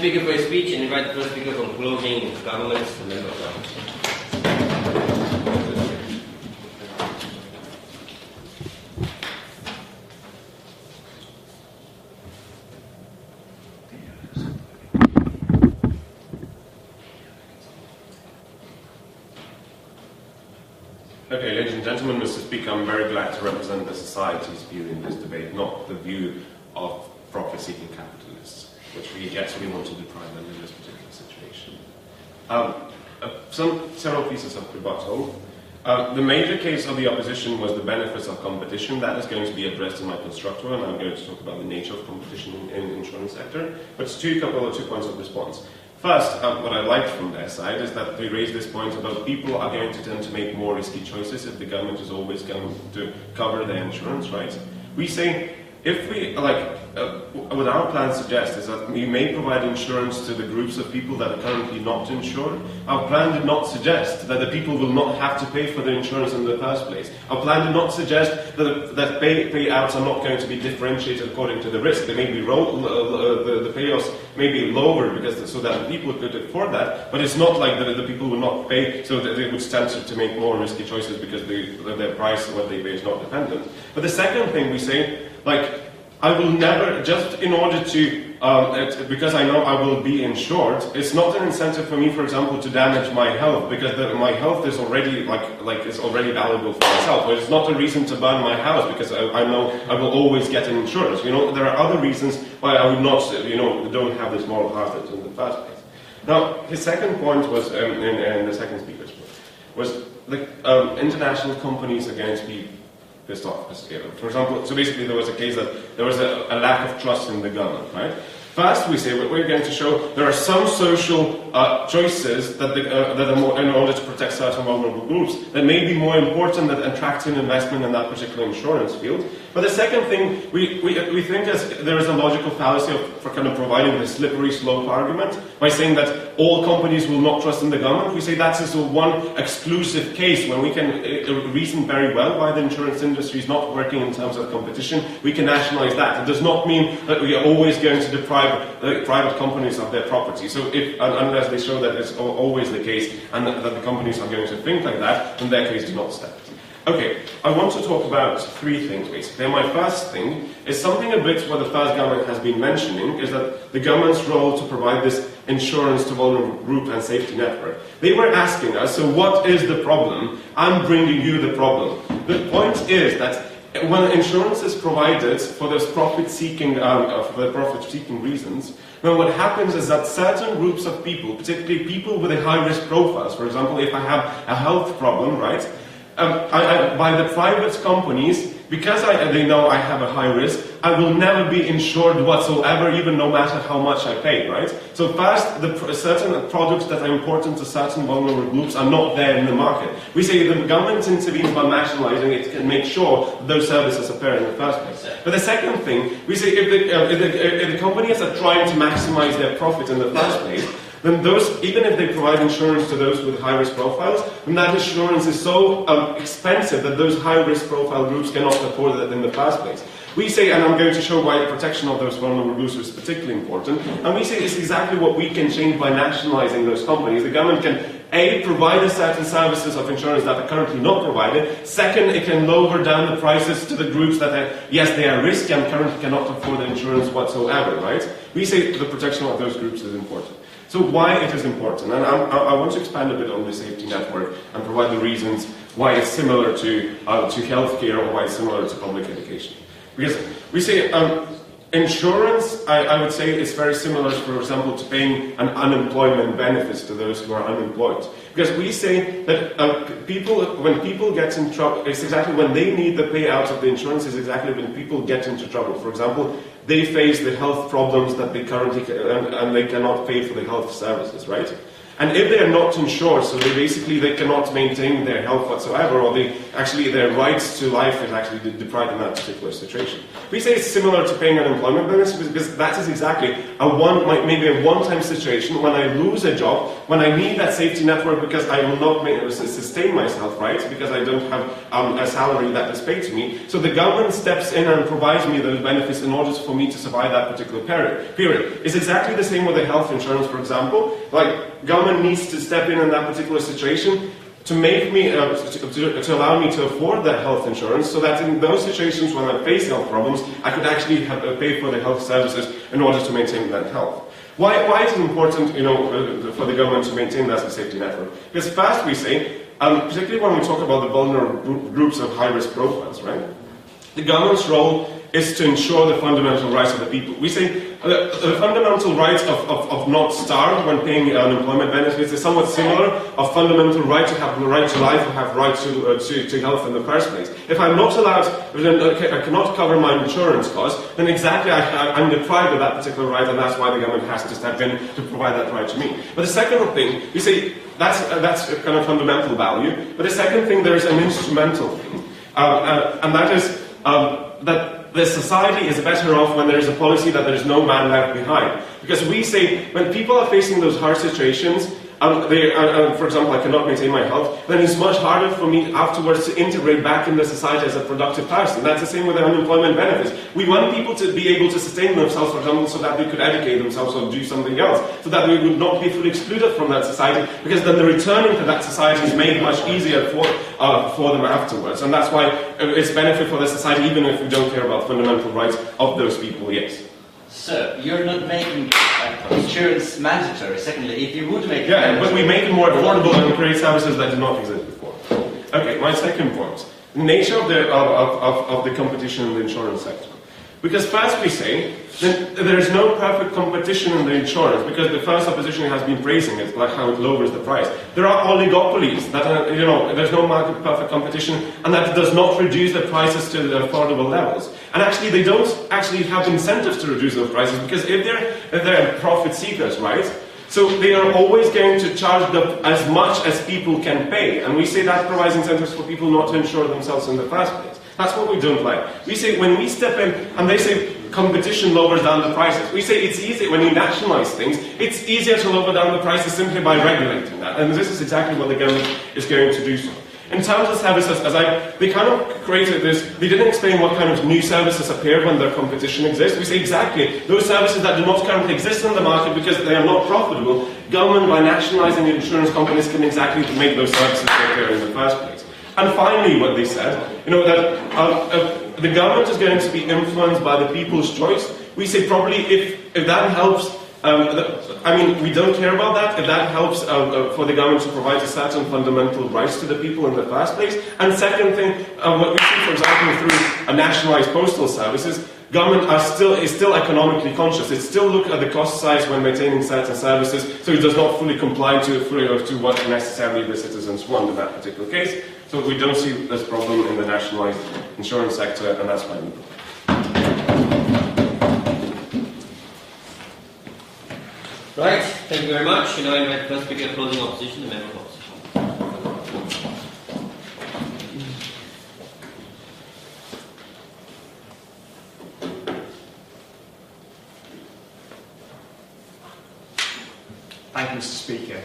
speaker for his speech and invite the first speaker from closing governments and member governments. Okay, ladies and gentlemen, Mr. Speaker, I'm very glad to represent the society's view in this debate, not the view of profit-seeking capitalists, which we want to deprive them in this particular situation. Several pieces of rebuttal. The major case of the opposition was the benefits of competition. That is going to be addressed in my constructor, and I'm going to talk about the nature of competition in the insurance sector. But two points of response. First, what I liked from their side is that they raised this point about people are going to tend to make more risky choices if the government is always going to cover their insurance, right? We say, if we, what our plan suggests is that we may provide insurance to the groups of people that are currently not insured. Our plan did not suggest that the people will not have to pay for the insurance in the first place. Our plan did not suggest that payouts are not going to be differentiated according to the risk. They may be the payouts may be lower so that people could afford that, but it's not like the people will not pay so that they would stand to make more risky choices because their price of what they pay is not dependent. But the second thing we say, I will never, just in order to, because I know I will be insured, it's not an incentive for me, for example, to damage my health, because my health is already, is already valuable for myself. But it's not a reason to burn my house, because I know I will always get an insurance. There are other reasons why I would not, don't have this moral hazard in the first place. Now, his second point was, and the second speaker's point, was the international companies are going to be pissed off. For example, so basically there was a case that there was a lack of trust in the government, right? First, we say we're going to show there are some social choices that are more, in order to protect certain vulnerable groups, that may be more important than attracting investment in that particular insurance field. But the second thing, we think there is a logical fallacy for kind of providing the slippery slope argument by saying that all companies will not trust in the government. We say that's just one exclusive case when we can reason very well why the insurance industry is not working in terms of competition. We can nationalize that. It does not mean that we are always going to deprive private companies of their property. So unless they show that it's always the case and that the companies are going to think like that, in their case do not step. Okay, I want to talk about three things basically. And my first thing is something a bit what the first government has been mentioning, is that the government's role to provide this insurance to vulnerable group and safety network. They were asking us, so what is the problem? I'm bringing you the problem. The point is that when insurance is provided for those profit-seeking reasons, then what happens is that certain groups of people, particularly people with a high-risk profiles, for example, if I have a health problem, right, by the private companies, because they know I have a high risk, I will never be insured whatsoever, even no matter how much I pay, right? So first, certain products that are important to certain vulnerable groups are not there in the market. We say the government intervenes by nationalizing it and make sure that those services appear in the first place. But the second thing, we say if the companies are trying to maximize their profit in the first place, then even if they provide insurance to those with high-risk profiles, then that insurance is so expensive that those high-risk profile groups cannot afford it in the first place. We say, and I'm going to show why the protection of those vulnerable groups is particularly important, and we say it's exactly what we can change by nationalizing those companies. The government can, A, provide certain services of insurance that are currently not provided. Second, it can lower down the prices to the groups that are, yes, they are risky and currently cannot afford the insurance whatsoever, right? We say the protection of those groups is important. So why it is important, and I want to expand a bit on the safety network and provide the reasons why it's similar to healthcare or why it's similar to public education. Because we say insurance, I would say it's very similar, for example, to paying an unemployment benefits to those who are unemployed. Because we say that when people get in trouble, it's exactly when they need the payout of the insurance is exactly when people get into trouble. For example, they face the health problems that they currently and they cannot pay for the health services, right? And if they are not insured, so they cannot maintain their health whatsoever, or their rights to life is actually deprived in that particular situation. We say it's similar to paying unemployment benefits because that is exactly maybe a one-time situation when I lose a job, when I need that safety network because I will not sustain myself, right? Because I don't have a salary that is paid to me. So the government steps in and provides me those benefits in order for me to survive that particular period. It's exactly the same with the health insurance, for example. Like, government needs to step in that particular situation to make me, to allow me to afford that health insurance, so that in those situations when I face health problems, I could actually pay for the health services in order to maintain that health. Why is it important, for the government to maintain that as a safety network? Because first we say, particularly when we talk about the vulnerable groups of high-risk profiles, right? The government's role is to ensure the fundamental rights of the people. We say the fundamental rights of not starve when paying unemployment benefits is somewhat similar of fundamental right to have the right to life or have right to health in the first place. If I'm not allowed, I cannot cover my insurance costs, then exactly I'm deprived of that particular right, and that's why the government has to step in to provide that right to me. But the second thing, we say that's a kind of fundamental value, but the second thing, there is an instrumental thing, and that is that the society is better off when there is a policy that there is no man left behind. Because we say, when people are facing those hard situations, for example, I cannot maintain my health, then it's much harder for me afterwards to integrate back in the society as a productive person. That's the same with the unemployment benefits. We want people to be able to sustain themselves, for example, so that they could educate themselves or do something else, so that we would not be fully excluded from that society, because then the returning to that society is made much easier for them afterwards. And that's why it's benefit for the society, even if we don't care about fundamental rights of those people, yes. So, you're not making insurance mandatory. Secondly, if you would make it mandatory... but we make it more affordable and create services that did not exist before. Okay, my second point. The nature of the competition in the insurance sector. Because first we say that there is no perfect competition in the insurance, because the first opposition has been praising it, like how it lowers the price. There are oligopolies that are, there's no market perfect competition, and that does not reduce the prices to the affordable levels. And actually, they don't actually have incentives to reduce those prices, because if they're profit seekers, right? So they are always going to charge as much as people can pay, and we say that provides incentives for people not to insure themselves in the first place. That's what we don't like. We say when we step in, and they say competition lowers down the prices. We say it's easy, when you nationalise things, it's easier to lower down the prices simply by regulating that. And this is exactly what the government is going to do so. In terms of services, they kind of created this, they didn't explain what kind of new services appear when their competition exists. We say exactly, those services that do not currently exist in the market because they are not profitable, government, by nationalising the insurance companies, can exactly make those services appear in the first place. And finally, what they said, that the government is going to be influenced by the people's choice. We say probably if that helps, we don't care about that, if that helps for the government to provide a certain fundamental rights to the people in the first place. And second thing, what we see, for example, through a nationalised postal services, government is still economically conscious. It still looks at the cost size when maintaining certain services, so it does not fully comply to what necessarily the citizens want in that particular case. So we don't see this problem in the nationalised insurance sector, and that's why we put it. Right, thank you very much. I invite first speaker closing opposition, the member of opposition. Thank you, Mr. Speaker.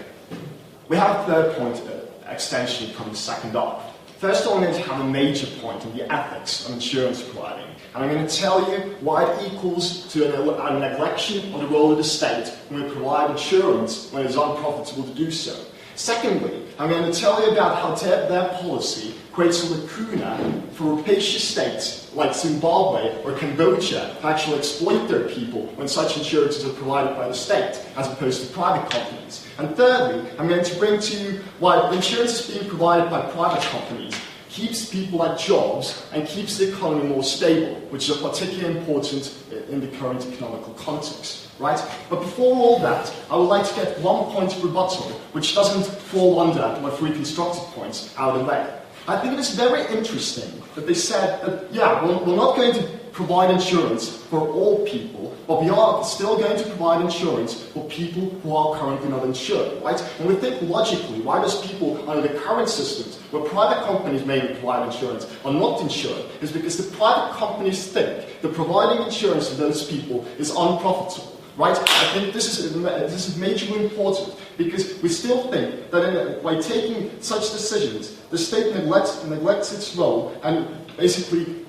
We have a third point, extension from the second up. First, I'm going to have a major point on the ethics of insurance providing, and I'm going to tell you why it equals to a neglection of the role of the state when we provide insurance when it is unprofitable to do so. Secondly, I'm going to tell you about how their policy creates a lacuna for rapacious states like Zimbabwe or Cambodia to actually exploit their people when such insurances are provided by the state as opposed to private companies. And thirdly, I'm going to bring to you why insurance is being provided by private companies keeps people at jobs and keeps the economy more stable, which is particularly important in the current economical context. Right? But before all that, I would like to get one point of rebuttal, which doesn't fall under my three constructive points, out of the way. I think it is very interesting that they said that, yeah, we're not going to provide insurance for all people, but we are still going to provide insurance for people who are currently not insured, right? And we think logically, why does people under the current systems, where private companies maybe provide insurance, are not insured, is because the private companies think that providing insurance to those people is unprofitable. Right? I think this is majorly important because we still think that by taking such decisions, the state neglects its role and basically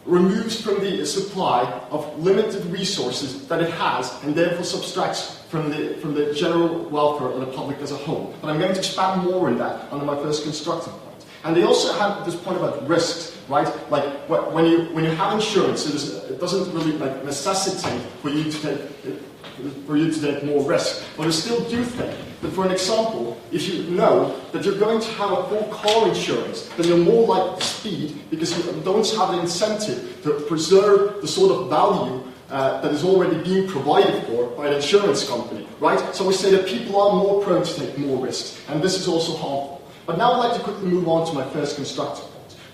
removes from the supply of limited resources that it has and therefore subtracts from the general welfare of the public as a whole. But I'm going to expand more on that under my first constructive point. And they also have this point about risks. Right, like when you have insurance, it doesn't really necessitate for you to take more risk. But I still do think that, for an example, if you know that you're going to have a full car insurance, then you're more likely to speed because you don't have the incentive to preserve the sort of value that is already being provided for by an insurance company. Right, so we say that people are more prone to take more risks, and this is also harmful. But now I'd like to quickly move on to my first constructive.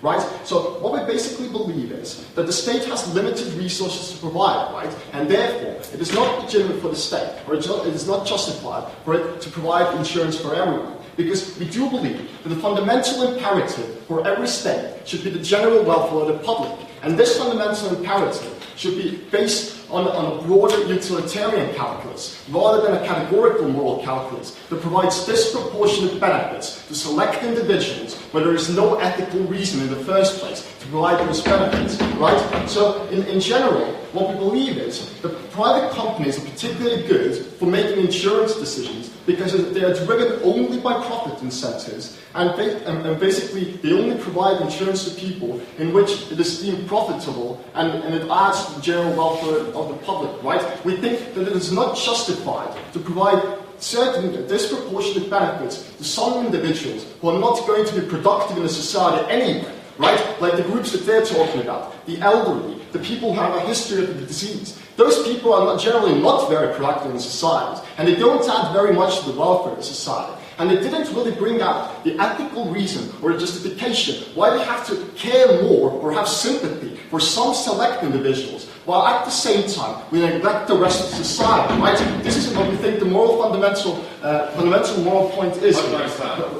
Right? So what we basically believe is that the state has limited resources to provide, right? And therefore, it is not legitimate for the state, or it is not justified for it to provide insurance for everyone. Because we do believe that the fundamental imperative for every state should be the general welfare of the public. And this fundamental imperative should be based on a broader utilitarian calculus, rather than a categorical moral calculus that provides disproportionate benefits to select individuals where there is no ethical reason in the first place to provide those benefits, right? So, in general, what we believe is that private companies are particularly good for making insurance decisions because they are driven only by profit incentives, and basically they only provide insurance to people in which it is deemed profitable and it adds to the general welfare of the public, right? We think that it is not justified to provide certain disproportionate benefits to some individuals who are not going to be productive in a society anyway, right? Like the groups that they're talking about, the elderly, the people who have a history of the disease. Those people are generally not very productive in societies, and they don't add very much to the welfare of society. And they didn't really bring out the ethical reason or justification why they have to care more or have sympathy for some select individuals, while at the same time we neglect the rest of society, right? This is what we think the fundamental moral point is.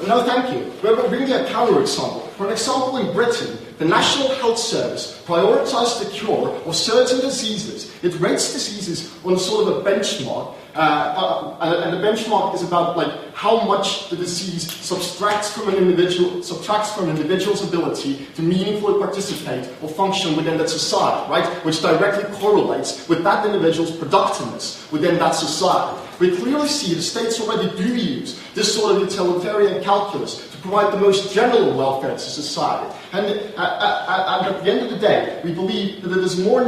No, thank you. We're bringing a counter-example. For an example, in Britain, the National Health Service prioritized the cure of certain diseases. It rates diseases on sort of a benchmark, and the benchmark is about how much the disease subtracts from an individual's ability to meaningfully participate or function within that society, right? Which directly correlates with that individual's productiveness within that society. We clearly see the states already do use this sort of utilitarian calculus to provide the most general welfare to society. And at the end of the day, we believe that it is more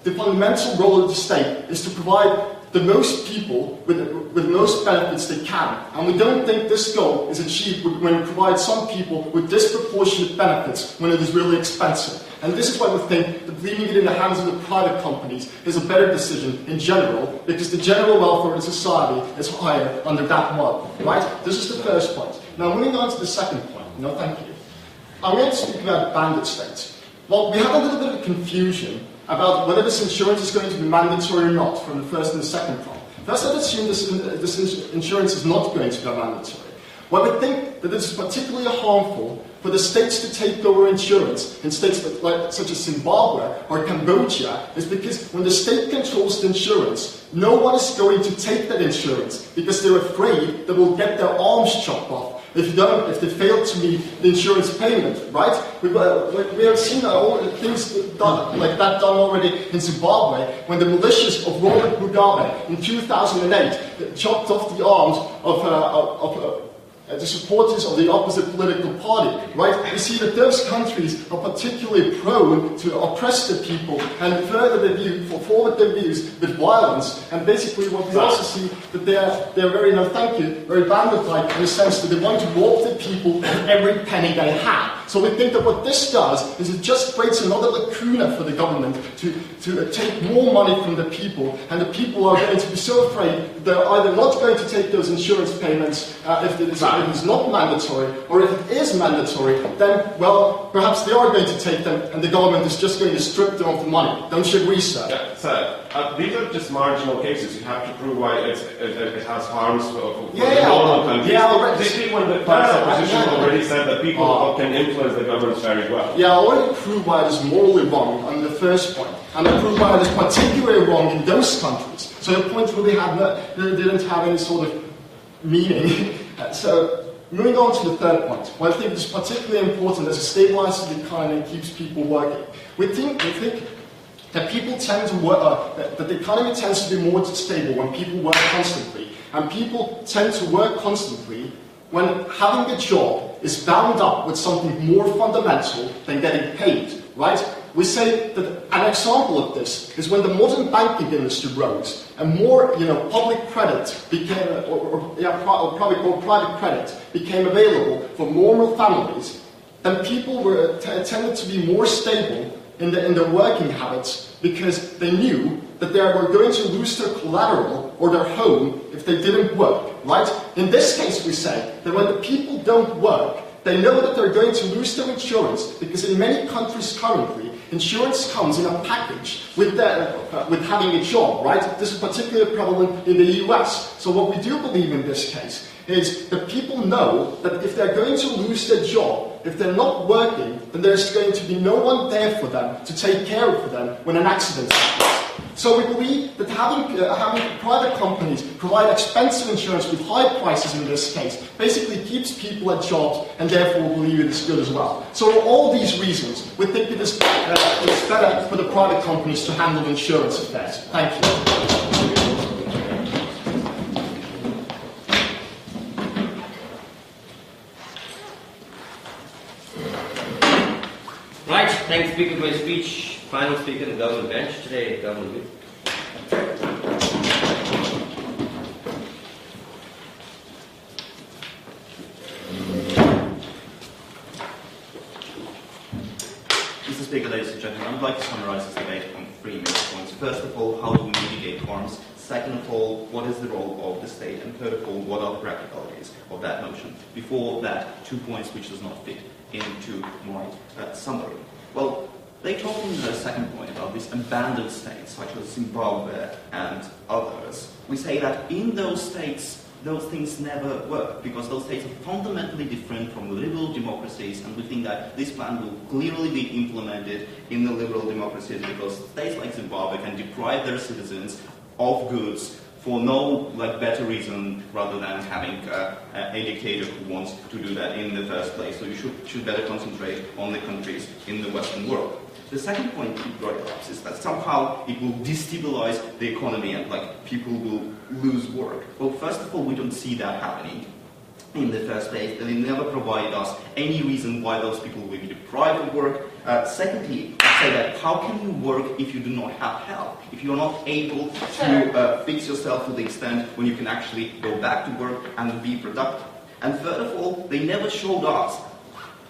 the fundamental role of the state is to provide the most people with the most benefits they can. And we don't think this goal is achieved when we provide some people with disproportionate benefits when it is really expensive. And this is why we think that leaving it in the hands of the private companies is a better decision in general, because the general welfare of society is higher under that model, right? This is the first point. Now, moving on to the second point. No, thank you. I'm going to speak about bandit states. Well, we have a little bit of confusion about whether this insurance is going to be mandatory or not from the first and the second prong. First, let's assume this insurance is not going to be mandatory. Well, we think that this is particularly harmful for the states to take over insurance in states such as Zimbabwe or Cambodia is because when the state controls the insurance, no one is going to take that insurance because they're afraid they will get their arms chopped off if they fail to meet the insurance payment, right? We have seen all things done already in Zimbabwe when the militias of Robert Mugabe in 2008 chopped off the arms of the supporters of the opposite political party, right? We see that those countries are particularly prone to oppress the people and forward their views with violence. And basically what we also see that they're very bandit-like in the sense that they want to rob the people of every penny they have. So we think that what this does is it just creates another lacuna for the government to take more money from the people, and the people are going to be so afraid they're either not going to take those insurance payments if it is not mandatory, or if it is mandatory, then, well, perhaps they are going to take them, and the government is just going to strip them of the money. Don't you agree, sir? Yeah, so these are just marginal cases. You have to prove why it has harms for normal countries. Particularly when the class opposition already said that people can influence the governments very well. Yeah, I already proved why it is morally wrong on the first point, and I proved why it is particularly wrong in those countries. So the point really didn't have any sort of meaning. So moving on to the third point, well, I think it's particularly important as it stabilizes the economy and keeps people working. We think that people tend to work, that the economy tends to be more stable when people work constantly, and people tend to work constantly when having a job is bound up with something more fundamental than getting paid, right? We say that an example of this is when the modern banking industry rose and more, public credit became, private credit became available for normal families, then people tended to be more stable in their working habits because they knew that they were going to lose their collateral or their home if they didn't work, right? In this case, we say that when the people don't work, they know that they're going to lose their insurance because in many countries currently, insurance comes in a package with having a job, right? This is particularly prevalent in the US. So what we do believe in this case is that people know that if they're going to lose their job, if they're not working, then there's going to be no one there for them to take care of them when an accident happens. So we believe that having private companies provide expensive insurance with high prices in this case basically keeps people at jobs, and therefore we believe it is good as well. So for all these reasons, we think it is better for the private companies to handle insurance affairs. Thank you. Right, thanks speaker for his speech. Final speaker on the government bench today, Government Whip. Mr. Speaker, ladies and gentlemen, I would like to summarise this debate on 3 main points. First of all, how do we mitigate harms? Second of all, what is the role of the state? And third of all, what are the practicalities of that notion? Before that, 2 points which does not fit into my summary. Well, they talk in the second point about these abandoned states, such as Zimbabwe and others. We say that in those states, those things never work, because those states are fundamentally different from liberal democracies, and we think that this plan will clearly be implemented in the liberal democracies, because states like Zimbabwe can deprive their citizens of goods for no better reason rather than having a dictator who wants to do that in the first place. So you should better concentrate on the countries in the Western world. The second point he brought up is that somehow it will destabilize the economy and people will lose work. Well, first of all, we don't see that happening in the first place. They never provide us any reason why those people will be deprived of work. Secondly, I say that how can you work if you do not have help? If you're not able to fix yourself to the extent when you can actually go back to work and be productive. And third of all, they never showed us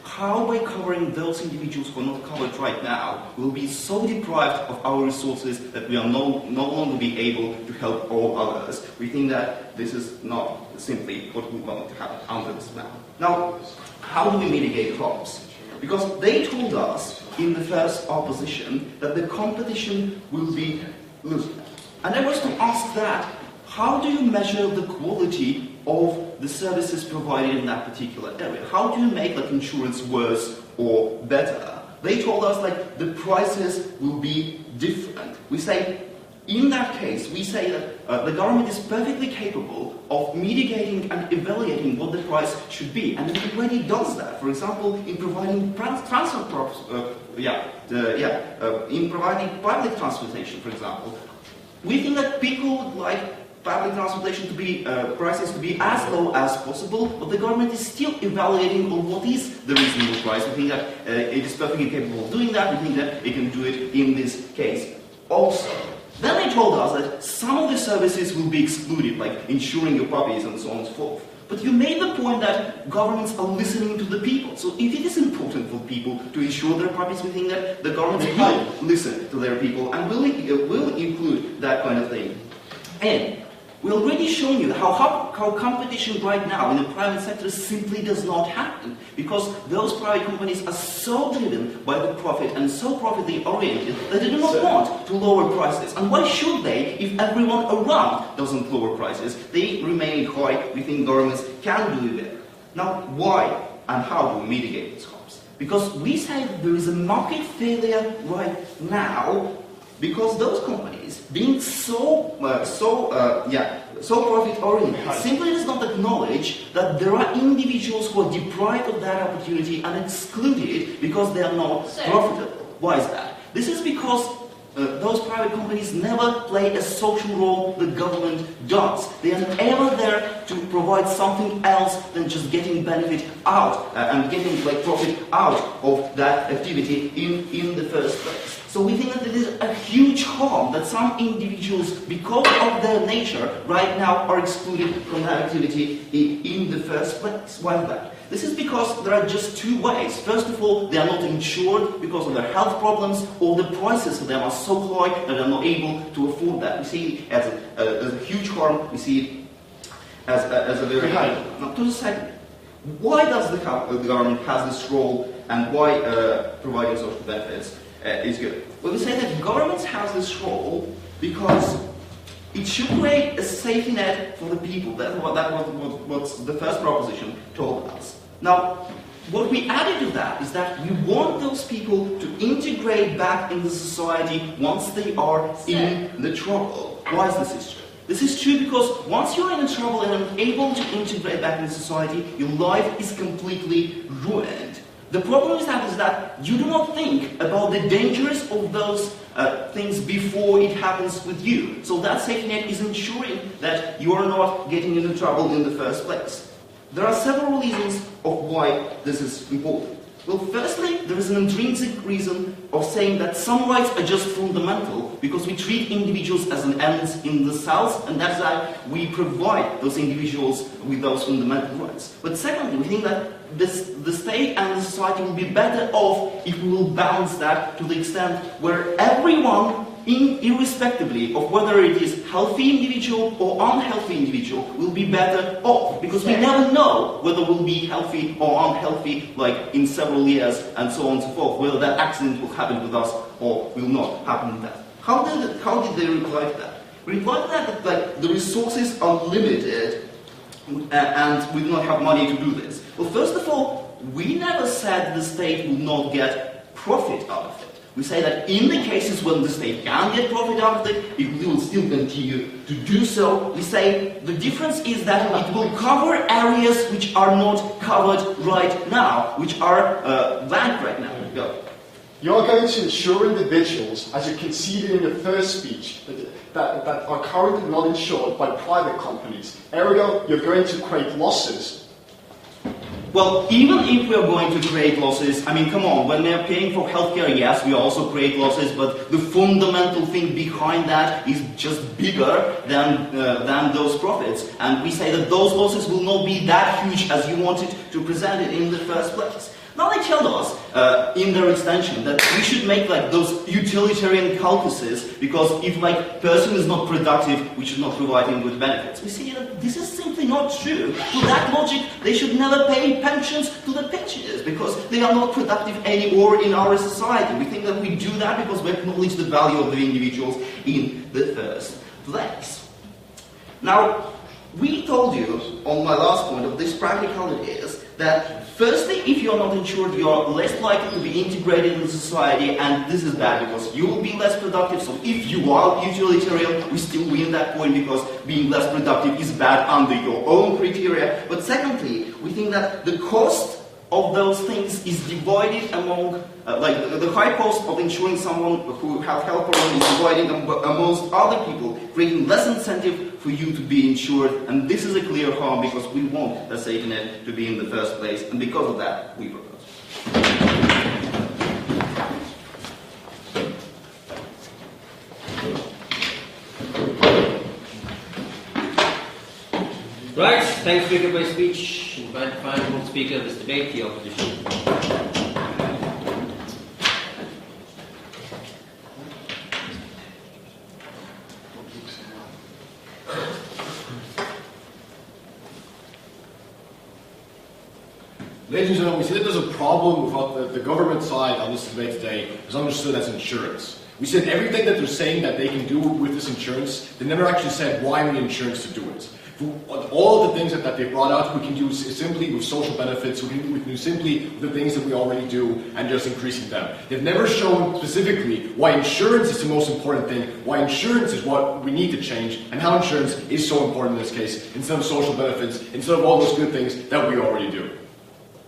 how by covering those individuals who are not covered right now will be so deprived of our resources that we are no longer be able to help all others. We think that this is not simply what we want to have under this plan. Now, how do we mitigate harms? Because they told us in the first opposition that the competition will be losing. And I was to ask that, how do you measure the quality of the services provided in that particular area? How do you make insurance worse or better? They told us the prices will be different. We say, in that case, we say that the government is perfectly capable of mitigating and evaluating what the price should be, and it already does that. For example, in providing in providing public transportation, for example, we think that people would like public transportation to be prices to be as low as possible, but the government is still evaluating on what is the reasonable price. We think that it is perfectly capable of doing that. We think that it can do it in this case also. Then they told us that some of the services will be excluded, like insuring your puppies and so on and so forth. But you made the point that governments are listening to the people. So if it is important for people to insure their profits, we think that the governments will listen to their people and will include that kind of thing. And we already shown you how competition right now in the private sector simply does not happen, because those private companies are so driven by the profit and so profitly oriented that they do not want to lower prices. And why should they if everyone around doesn't lower prices? They remain high. We think governments can do it. Now, why and how do we mitigate these harms? Because we say that there is a market failure right now, because those companies, being so profit-oriented, simply does not acknowledge that there are individuals who are deprived of that opportunity and excluded because they are not profitable. Why is that? This is because those private companies never play a social role the government does. They are ever there to provide something else than just getting benefit out and getting profit out of that activity in the first place. So we think that it is a huge harm that some individuals, because of their nature, right now are excluded from that activity in the first place. Why is that? This is because there are just two ways. First of all, they are not insured because of their health problems, or the prices for them are so high that they are not able to afford that. We see it as a huge harm. We see it as a very high harm. Now, to the second, why does the government has this role, and why providing social benefits is good? Well, we say that governments have this role because it should create a safety net for the people. That's what the first proposition told us. Now, what we added to that is that we want those people to integrate back in the society once they are in the trouble. Why is this true? This is true because once you're in trouble and unable to integrate back in society, your life is completely ruined. The problem is that you do not think about the dangers of those things before it happens with you. So that safety net is ensuring that you are not getting into trouble in the first place. There are several reasons of why this is important. Well, firstly, there is an intrinsic reason of saying that some rights are just fundamental because we treat individuals as an ends in themselves, and that's why we provide those individuals with those fundamental rights. But secondly, we think that the state and the society will be better off if we will balance that to the extent where everyone, irrespectively of whether it is healthy individual or unhealthy individual, will be better off, because we never know whether we'll be healthy or unhealthy, like in several years and so on and so forth, whether that accident will happen with us or will not happen with that. How did they reply to that? We replied to that like the resources are limited and we do not have money to do this. Well, first of all, we never said the state will not get profit out of it. We say that in the cases when the state can get profit out of it, it will still continue to do so. We say the difference is that it will cover areas which are not covered right now, which are blank right now. Go. You're going to insure individuals, as you conceded in the first speech, that are currently not insured by private companies. Ergo, you're going to create losses. Well, even if we are going to create losses, I mean, come on, when we are paying for healthcare, yes, we also create losses, but the fundamental thing behind that is just bigger than those profits. And we say that those losses will not be that huge as you wanted to present it in the first place. Now they tell us, in their extension, that we should make like those utilitarian calculuses, because if like person is not productive, we should not provide him with benefits. We see that this is simply not true. To that logic, they should never pay pensions to the pensioners, because they are not productive anymore in our society. We think that we do that because we acknowledge the value of the individuals in the first place. Now, we told you, on my last point of this practicality, is that firstly, if you are not insured, you are less likely to be integrated in society, and this is bad because you will be less productive. So if you are utilitarian, we still win that point because being less productive is bad under your own criteria. But secondly, we think that the cost of those things is divided among, the high cost of insuring someone who has health problems is divided amongst other people, creating less incentive for you to be insured, and this is a clear harm because we want the safety net to be in the first place, and because of that, we propose. Right, thanks speaker by speech. Invite the final speaker of this debate, the opposition. Ladies and gentlemen, we see that there's a problem with what the government side on this debate today is understood as insurance. We said everything that they're saying that they can do with this insurance, they never actually said why we need insurance to do it. All of the things that they brought out, we can do simply with social benefits, we can do simply with the things that we already do and just increasing them. They've never shown specifically why insurance is the most important thing, why insurance is what we need to change, and how insurance is so important in this case, instead of social benefits, instead of all those good things that we already do.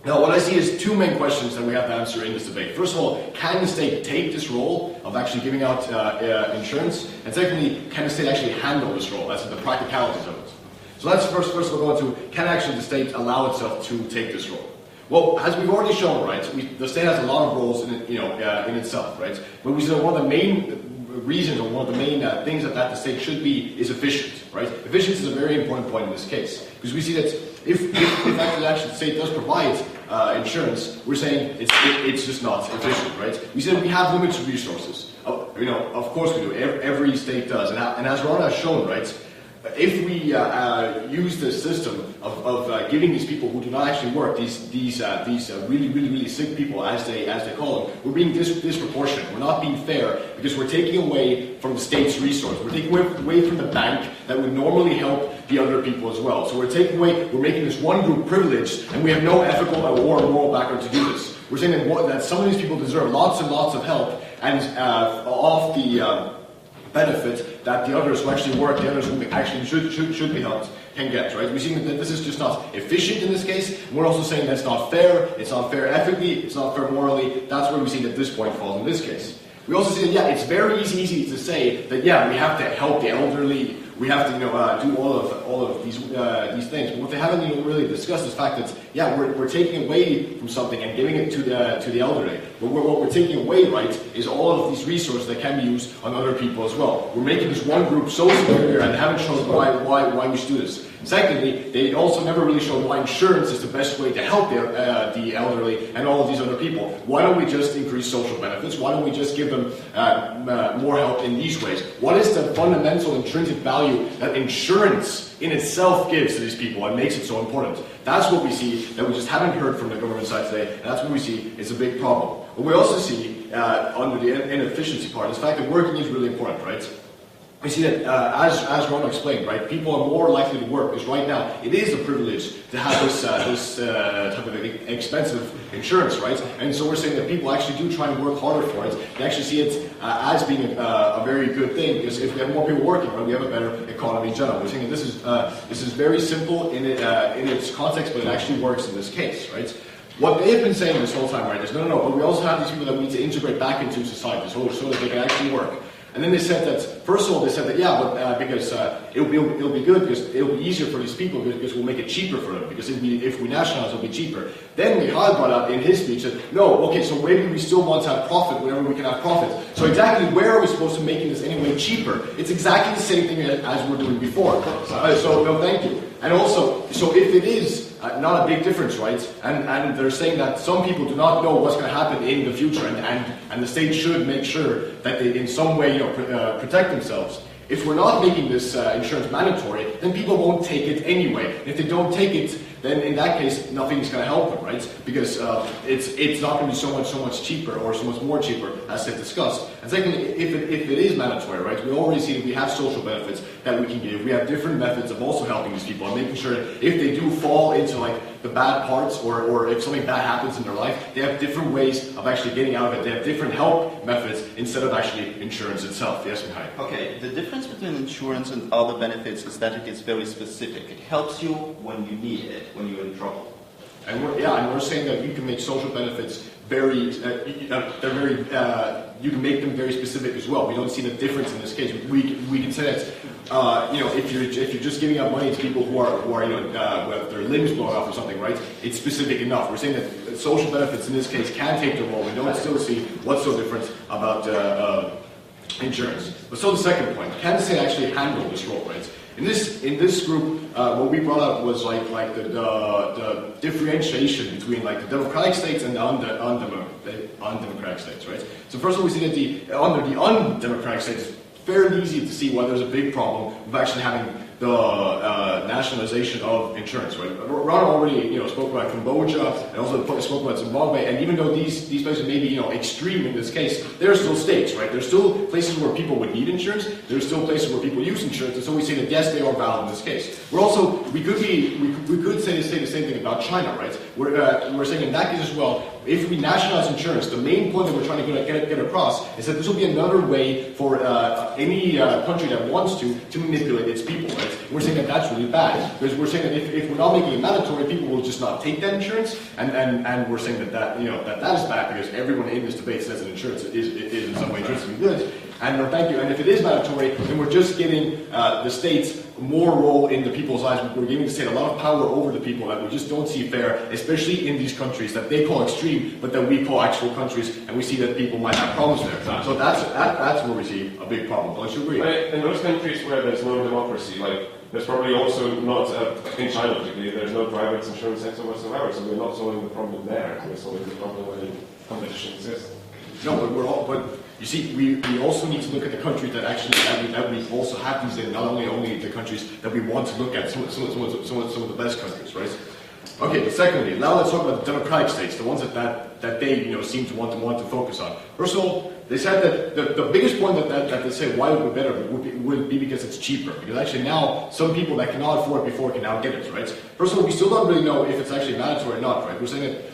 Now, what I see is two main questions that we have to answer in this debate. First of all, can the state take this role of actually giving out insurance? And secondly, can the state actually handle this role? That's the practicalities of it. So let's first of all go into, can actually the state allow itself to take this role? Well, as we've already shown, right, the state has a lot of roles in it, in itself, right? But we said one of the main reasons or one of the main things that the state should be is efficient, right? Efficiency is a very important point in this case because we see that if actually the state does provide insurance, we're saying it's just not efficient, right? We said we have limited resources. Of course we do. Every state does, and as Ron has shown, right? If we use the system of giving these people who do not actually work, these really sick people, as they call them, we're being disproportionate. We're not being fair because we're taking away from the state's resource. We're taking away from the bank that would normally help the other people as well. So we're making this one group privileged, and we have no ethical or moral background to do this. We're saying that some of these people deserve lots and lots of help, and off the benefit that the others who actually work, the others who actually should be helped, can get, right? We're seeing that this is just not efficient in this case. We're also saying that it's not fair ethically, it's not fair morally. That's where we see that this point falls in this case. We also see that, it's very easy to say that, we have to help the elderly, we have to, do all of these things. But what they haven't really discussed is the fact that, we're taking away from something and giving it to the elderly. But what we're taking away, right, is all of these resources that can be used on other people as well. We're making this one group so superior and haven't shown why we should do this. Secondly, they also never really showed why insurance is the best way to help the elderly and all of these other people. Why don't we just increase social benefits? Why don't we just give them more help in these ways? What is the fundamental intrinsic value that insurance in itself gives to these people and makes it so important? That's what we see that we just haven't heard from the government side today, and that's what we see is a big problem. What we also see under the inefficiency part is the fact that working is really important, right? We see that, as Ron explained, right, people are more likely to work because right now it is a privilege to have this type of expensive insurance, right? And so we're saying that people actually do try and work harder for it. They actually see it as being a very good thing because if we have more people working, right, we have a better economy in general. We're saying that this is very simple in its context, but it actually works in this case, right? What they've been saying this whole time, right, is no, but we also have these people that we need to integrate back into society so that they can actually work. And then they said that, first of all, because it'll be good because it'll be easier for these people because we'll make it cheaper for them because if we nationalize, it'll be cheaper. Then Michal brought out in his speech that, so maybe we still want to have profit whenever we can have profit. So exactly where are we supposed to make this anyway cheaper? It's exactly the same thing as we're doing before. Thank you. And also, so if it is not a big difference, right? And they're saying that some people do not know what's going to happen in the future, and the state should make sure that they, in some way, protect themselves. If we're not making this insurance mandatory, then people won't take it anyway. And if they don't take it, then in that case, nothing's going to help them, right? Because it's not going to be so much cheaper or so much more cheaper, as they've discussed. And secondly, if it is mandatory, right, we already see that we have social benefits that we can give. We have different methods of also helping these people and making sure that if they do fall into the bad parts or if something bad happens in their life, they have different ways of actually getting out of it. They have different help methods instead of actually insurance itself. Yes, Mihai? Okay, the difference between insurance and other benefits is that it is very specific. It helps you when you need it, when you're in trouble. And we're saying that you can make social benefits you can make them very specific as well. We don't see the difference in this case. We can say that if you're just giving out money to people who have their limbs blown off or something, right? It's specific enough. We're saying that social benefits in this case can take the role. We don't still see what's so different about insurance. But so the second point, can the state actually handle this role, right? In this group, what we brought up was like the differentiation between like the democratic states and the undemocratic states, right? So first of all, we see that under the undemocratic states, it's fairly easy to see why there's a big problem with actually having the nationalization of insurance, right? Ron already, spoke about Cambodia and also spoke about Zimbabwe, and even though these places may be, extreme in this case, there are still states, right? There's still places where people would need insurance. There's still places where people use insurance, and so we say that yes, they are valid in this case. We could say the same thing about China, right? We're saying in that case as well, if we nationalize insurance, the main point that we're trying to get across is that this will be another way for any country that wants to manipulate its people, right? And we're saying that that's really bad, because we're saying that if we're not making it mandatory, people will just not take that insurance, and we're saying that is bad, because everyone in this debate says that insurance is in some way intrinsically good. And thank you. And if it is mandatory, then we're just giving the states more role in the people's lives. We're giving the state a lot of power over the people that we just don't see fair, especially in these countries that they call extreme, but that we call actual countries, and we see that people might have problems there. So that's where we see a big problem. Don't you agree? In those countries where there's no democracy, there's probably also not, in China particularly, there's no private insurance sector whatsoever, so we're not solving the problem there. We're solving the problem where competition exists. No, but you see, we also need to look at the countries that actually that we also have these in, not only the countries that we want to look at, some of the best countries, right? Okay, but secondly, now let's talk about the democratic states, the ones that they seem to want to focus on. First of all, they said that the biggest point that they say why it would be better would be because it's cheaper. Because actually now some people that cannot afford it before can now get it, right? First of all, we still don't really know if it's actually mandatory or not, right? We're saying that.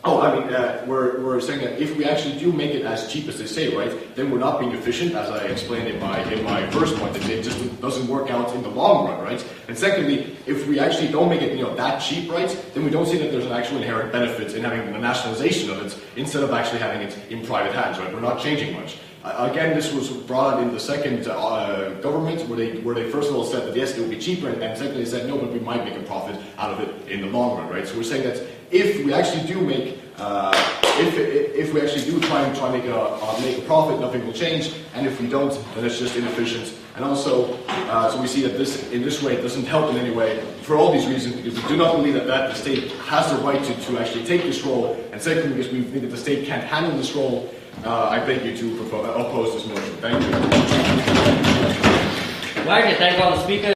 We're saying that if we actually do make it as cheap as they say, right, then we're not being efficient, as I explained in my first point, that it just doesn't work out in the long run, right? And secondly, if we actually don't make it, that cheap, right, then we don't see that there's an actual inherent benefit in having the nationalization of it instead of actually having it in private hands, right? We're not changing much. Again, this was brought out in the second government, where they first of all said that yes, it would be cheaper, and secondly they said no, but we might make a profit out of it in the long run, right? So we're saying that if we actually do make, if we actually do try and make a profit, nothing will change, and if we don't, then it's just inefficient. And also, so we see that in this way it doesn't help in any way for all these reasons, because we do not believe that the state has the right to actually take this role, and secondly, because we think that the state can't handle this role. I beg you to oppose this motion. Thank you. Right, thank all the speakers.